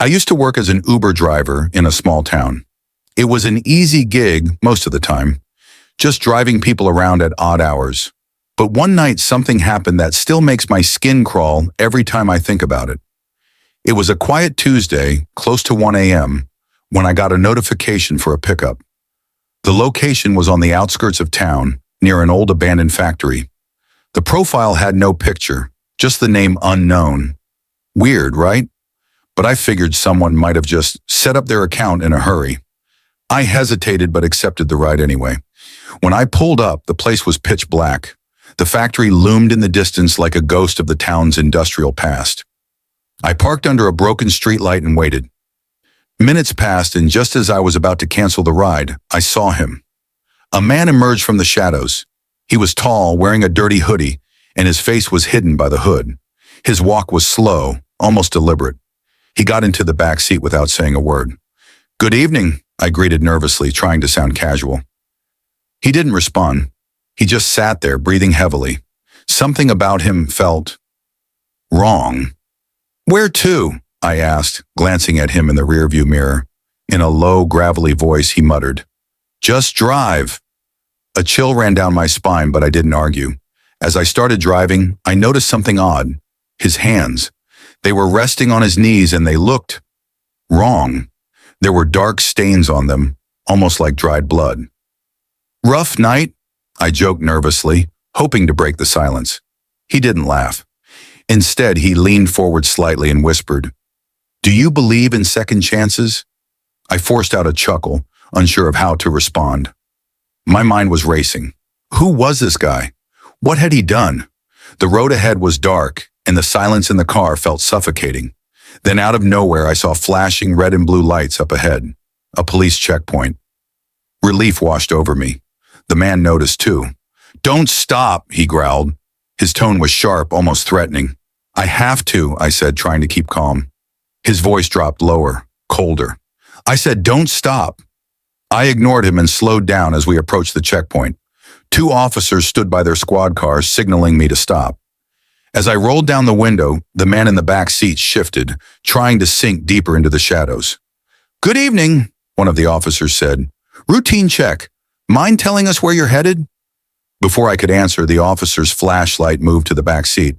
I used to work as an Uber driver in a small town. It was an easy gig most of the time, just driving people around at odd hours. But one night something happened that still makes my skin crawl every time I think about it. It was a quiet Tuesday, close to 1 a.m., when I got a notification for a pickup. The location was on the outskirts of town, near an old abandoned factory. The profile had no picture, just the name unknown. Weird, right? But I figured someone might have just set up their account in a hurry. I hesitated but accepted the ride anyway. When I pulled up, the place was pitch black. The factory loomed in the distance like a ghost of the town's industrial past. I parked under a broken streetlight and waited. Minutes passed, and just as I was about to cancel the ride, I saw him. A man emerged from the shadows. He was tall, wearing a dirty hoodie, and his face was hidden by the hood. His walk was slow, almost deliberate. He got into the back seat without saying a word. "Good evening," I greeted nervously, trying to sound casual. He didn't respond. He just sat there, breathing heavily. Something about him felt wrong. "Where to?" I asked, glancing at him in the rearview mirror. In a low, gravelly voice, he muttered, "Just drive." A chill ran down my spine, but I didn't argue. As I started driving, I noticed something odd. His hands. They were resting on his knees and they looked wrong. There were dark stains on them, almost like dried blood. "Rough night?" I joked nervously, hoping to break the silence. He didn't laugh. Instead, he leaned forward slightly and whispered, "Do you believe in second chances?" I forced out a chuckle, unsure of how to respond. My mind was racing. Who was this guy? What had he done? The road ahead was dark, and the silence in the car felt suffocating. Then out of nowhere, I saw flashing red and blue lights up ahead. A police checkpoint. Relief washed over me. The man noticed too. "Don't stop," he growled. His tone was sharp, almost threatening. "I have to," I said, trying to keep calm. His voice dropped lower, colder. I said, "Don't stop." I ignored him and slowed down as we approached the checkpoint. 2 officers stood by their squad cars, signaling me to stop. As I rolled down the window, the man in the back seat shifted, trying to sink deeper into the shadows. "Good evening," one of the officers said. "Routine check. Mind telling us where you're headed?" Before I could answer, the officer's flashlight moved to the back seat.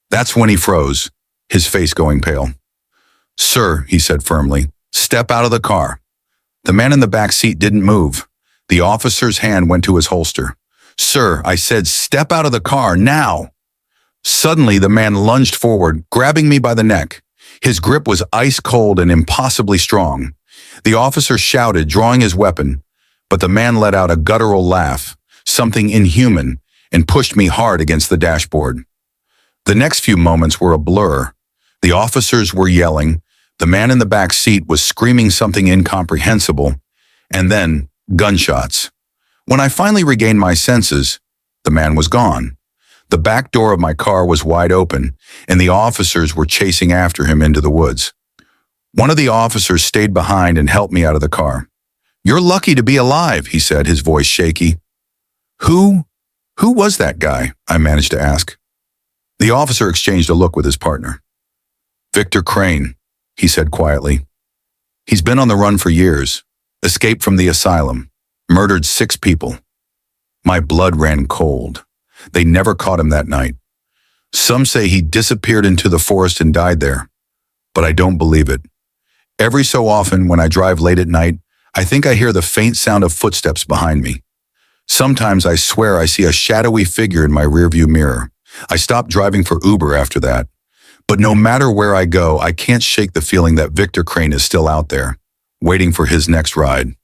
That's when he froze, his face going pale. "Sir," he said firmly, "step out of the car." The man in the back seat didn't move. The officer's hand went to his holster. "Sir," I said, "step out of the car, now." Suddenly, the man lunged forward, grabbing me by the neck. His grip was ice cold and impossibly strong. The officer shouted, drawing his weapon, but the man let out a guttural laugh, something inhuman, and pushed me hard against the dashboard. The next few moments were a blur. The officers were yelling, the man in the back seat was screaming something incomprehensible, and then gunshots. When I finally regained my senses, the man was gone. The back door of my car was wide open, and the officers were chasing after him into the woods. One of the officers stayed behind and helped me out of the car. "You're lucky to be alive," he said, his voice shaky. Who was that guy?" I managed to ask. The officer exchanged a look with his partner. "Victor Crane," he said quietly. "He's been on the run for years, escaped from the asylum, murdered 6 people." My blood ran cold. They never caught him that night. Some say he disappeared into the forest and died there, but I don't believe it. Every so often, when I drive late at night, I think I hear the faint sound of footsteps behind me. Sometimes I swear I see a shadowy figure in my rearview mirror. I stopped driving for Uber after that. But no matter where I go, I can't shake the feeling that Victor Crane is still out there, waiting for his next ride.